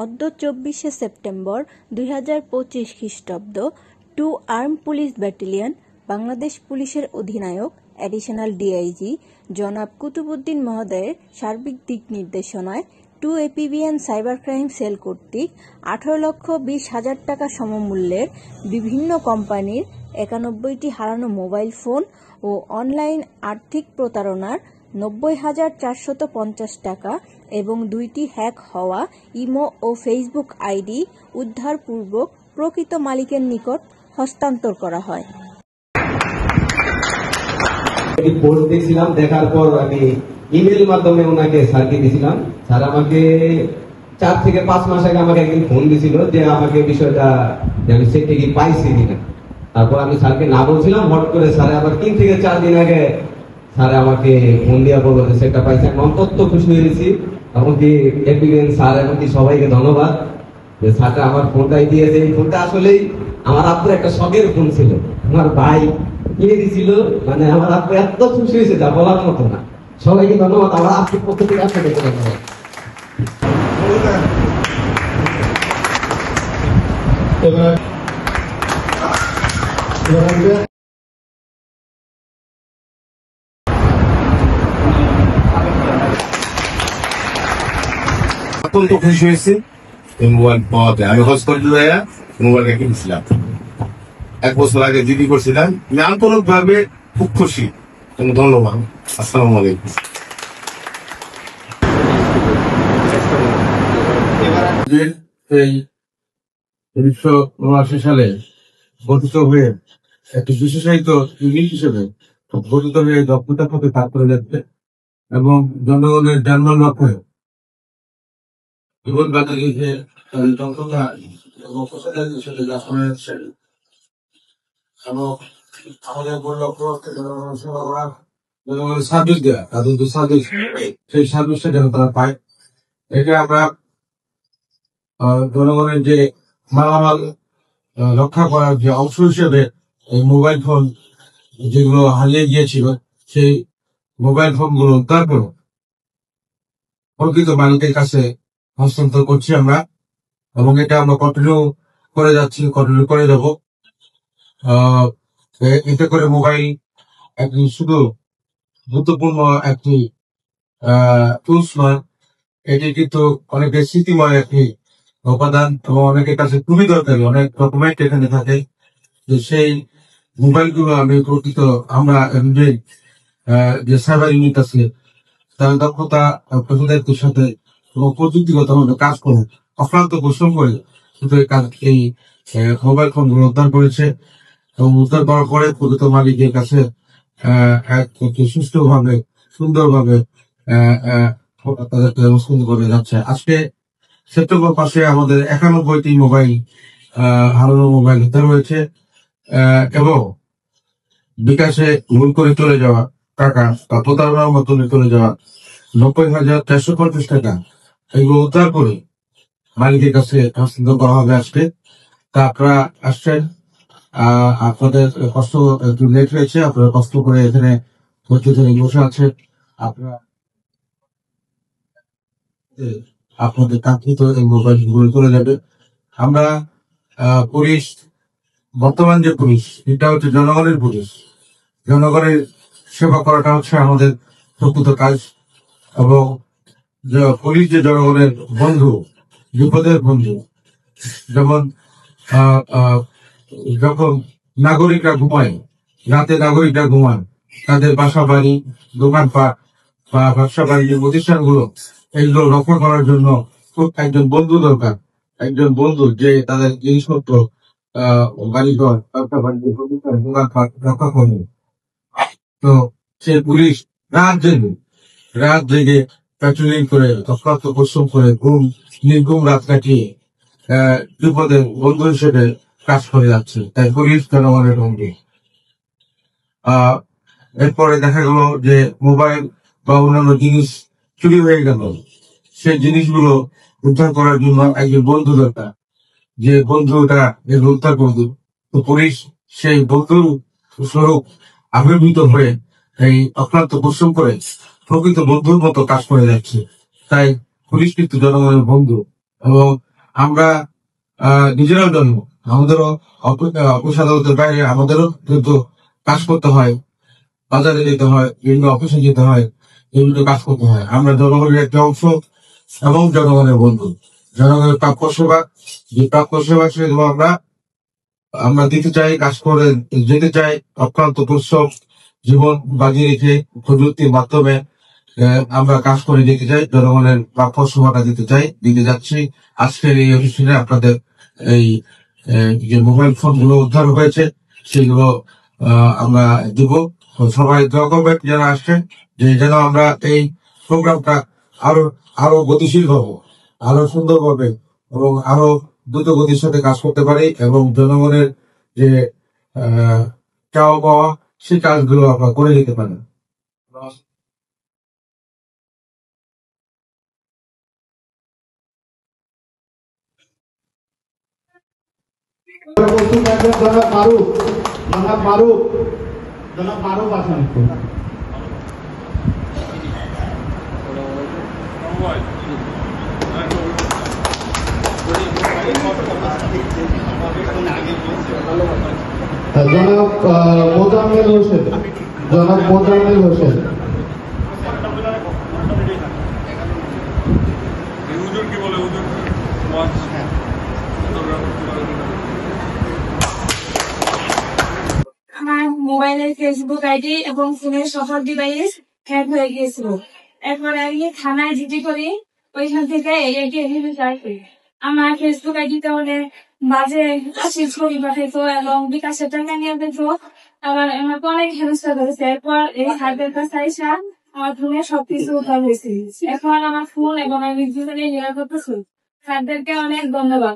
অদ্য 24শে সেপ্টেম্বর 2025 খ্রিস্টাব্দ 2 arm police battalion Bangladesh পুলিশের অধিনায়ক অ্যাডিশনাল ডিআইজি জনাব কুতুবুদ্দিন মহোদয়ের সার্বিক দিক নির্দেশনায় 2 এপিবিএন সাইবার ক্রাইম সেল কর্তৃক 18,20,000 টাকা সমমূল্যের বিভিন্ন কোম্পানির 91টি হারানো মোবাইল ফোন ও অনলাইন আর্থিক প্রতারণার 90,450 টাকা এবং 2টি হ্যাক হওয়া ইমো ও ফেসবুক আইডি উদ্ধারপূর্বক প্রকৃত মালিকের নিকট হস্তান্তর করা হয়। পোস্ট দেখছিলাম, দেখার পর আমি ইমেল মাধ্যমে ওনাকে স্যারকে দিয়েছিলাম। স্যার আমাকে 4 থেকে 5 মাস আগে আমাকে একদিন ফোন দিয়েছিল যে আমাকে বিষয়টা আমি সে থেকে পাইছি কিনা। তারপর আমি স্যারকে না বলছিলাম, হট করে স্যার আবার 3 থেকে 4 দিন আগে স্যার আমাকে ফোন দিয়া বললো যে সেটা পাইছি। আমি অত্যন্ত খুশি হয়েছি। এমনকি এপিবিএন স্যার এমনকি সবাইকে ধন্যবাদ যে স্যারটা আমার ফোনটাই দিয়েছে। এই ফোনটা আসলেই আমার আব্বুর একটা শখের ফোন ছিল, আমার ভাই কিনে দিয়েছিল। মানে আমার আব্বু এত খুশি হয়েছে যা বলার মতো না। সবাইকে ধন্যবাদ, আমার আব্বুর পক্ষ থেকে আপনাকে ধন্যবাদ। অত্যন্ত খুশি হয়েছি মোবাইল পাওয়াতে। আমি হসপিটাল যাইয়া মোবাইলটা কিনেছিলাম 1 বছর আগে জিডি করছিলাম। আমি আন্তরিক ভাবে খুব খুশি। ধন্যবাদ। আসসালামু আলাইকুম। এই 1979 সালে গঠিত হয়ে একটি বিশেষায়িত ইউনিট হিসেবে গঠিত হয়ে দক্ষতার পথে কাজ করে যাচ্ছে এবং জনগণের যানবাহন রক্ষে জীবন বাঁচাতে যে দক্ষতা এবং প্রচারের হিসেবে যাপন হচ্ছে এবং আমাদের মূল লক্ষ্য হচ্ছে জনগণের সেবা করা, জনগণের সার্ভিস দেওয়া। তাদের যে সার্ভিস, সেই সার্ভিসটা যেন তারা পায়। এটা আমরা জনগণের যে মালামাল রক্ষা করার যে অংশ হিসেবে এই মোবাইল ফোন যেগুলো হারিয়ে গিয়েছিল, সেই মোবাইল ফোন গুলো উদ্ধার করে প্রকৃত মালিকের কাছে হস্তান্তর করছি আমরা এবং এটা আমরা কন্টিনিউ করে যাচ্ছি, কন্টিনিউ করে যাব। এতে করে মোবাইল একটি শুধু গুরুত্বপূর্ণ একটি টুলস নয়, এটি কিন্তু অনেকের স্মৃতিময় একটি উপাদান এবং অনেকের কাছে খুবই দরকারি। অনেক ডকুমেন্ট এখানে থাকে, যে সেই মোবাইল গুলো আমি প্রকৃত আমরা যে সাইবার ইউনিট আছে তার দক্ষতা পেশাদারিত্বের সাথে এবং প্রযুক্তিগত কাজ করে অক্লান্ত পরিশ্রম করে কিন্তু এই মোবাইল ফোন গুলো উদ্ধার করেছে এবং উদ্ধার করার পরে প্রকৃত মালিকের কাছে সুষ্ঠুভাবে সুন্দরভাবে তাদেরকে হস্তান্তর করে যাচ্ছে। আজকে সেপ্টেম্বর মাসে আমাদের 91টি মোবাইল হারানো মোবাইল উদ্ধার হয়েছে এবং বিকাশে ভুল করে চলে যাওয়া টাকা বা প্রতারণার মাধ্যমে চলে যাওয়া 90,450 টাকা এগুলো উদ্ধার করে মালিকের কাছে হস্তান্তর করা হবে আজকে। তা আপনারা আসছেন, আপনাদের কষ্ট একটু লেট হয়েছে, আপনারা কষ্ট করে এখানে বসে আছেন। আপনারা আপনাদের কাঙ্ক্ষিত এই মোবাইল গুলো চলে যাবে। আমরা পুলিশ, বর্তমান যে পুলিশ, এটা হচ্ছে জনগণের পুলিশ। জনগণের সেবা করাটা হচ্ছে আমাদের প্রকৃত কাজ এবং পুলিশ যে জনগণের বন্ধু, বিপদের বন্ধু। যেমন যখন নাগরিকরা ঘুমায়, রাতে নাগরিকরা ঘুমান, তাদের বাসা বাড়ি, দোকানপাট বা ব্যবসা বাণিজ্য প্রতিষ্ঠানগুলো এগুলো রক্ষা করার জন্য একজন বন্ধু দরকার। একজন বন্ধু যে তাদের জিনিসপত্র বাড়িঘর, ব্যবসা বাণিজ্য প্রতিষ্ঠান, দোকানপাট রক্ষা করবে। তো সে পুলিশ রাত জেগে প্যাট্রোলিং করে অক্লান্ত পরিশ্রম করে নির্ঘুম রাত কাটিয়ে বিপদের বন্ধু হিসেবে কাজ করে যাচ্ছে। তাই পুলিশ জনগণের বন্ধু। এরপরে দেখা গেল যে মোবাইল বা অন্যান্য জিনিস চুরি হয়ে গেল, সেই জিনিসগুলো উদ্ধার করার জন্য একজন বন্ধু দরকার, যে বন্ধুটা এগুলো উদ্ধার করবে। তো পুলিশ সেই বন্ধু স্বরূপ আবির্ভূত হয়ে এই অক্লান্ত পরিশ্রম করে প্রকৃত বন্ধুর মতো কাজ করে যাচ্ছে। তাই পুলিশ কিন্তু জনগণের বন্ধু। এবং আমরা নিজেরাও জন্ম, আমাদেরও অফিস আদালতের বাইরে আমাদেরও কিন্তু কাজ করতে হয়, বাজারে যেতে হয়, বিভিন্ন অফিসে যেতে হয়, বিভিন্ন কাজ করতে হয়। আমরা জনগণের একটা অংশ এবং জনগণের বন্ধু, জনগণের প্রাপ্য সেবা, যে প্রাপ্য সেবা সেগুলো আমরা দিতে চাই, কাজ করে যেতে চাই, অক্লান্ত পরিশ্রম জীবন বাজি রেখে প্রযুক্তির মাধ্যমে আমরা কাজ করে যেতে চাই, জনগণের প্রাপ্য সেবাটা দিতে যাচ্ছি। আজকের এই অনুষ্ঠানে আপনাদের এই যে মোবাইল ফোন গুলো উদ্ধার হয়েছে সেগুলো আমরা দিব। সবাই দোয়া করবেন যারা আসছেন, যে যেন আমরা এই প্রোগ্রামটা আরো গতিশীল হবো, আরো সুন্দর হবে এবং আরো দ্রুত গতির সাথে কাজ করতে পারি এবং জনগণের যে চাওয়া পাওয়া সেই কাজগুলো আমরা করে দিতে পারি। জনাব মারুফ আছেন। জনাব মোজাম্মেল হোসেন, জনাব মোজাম্মেল হোসেন। আমার মোবাইলের ফেসবুক আইডি এবং ফোনের সকল ডিভাইস হ্যাক হয়ে গিয়েছিল। এরপর আমি থানায় জিডি করি, ওইখান থেকে আমার ফেসবুক আইডিতে অনেক বাজে ছবি পাঠাইতো এবং বিকাশের টাকা নিয়ে পেত, আবার আমাকে অনেক হেনস্থা করেছে। এরপর এই হাতের কাছে আইসা আমার ফোনে সবকিছু উদ্ধার হয়েছে। এখন আমার ফোন এবং আমি দুজনে নিরাপত্তা ছিল। স্যারদেরকে অনেক ধন্যবাদ।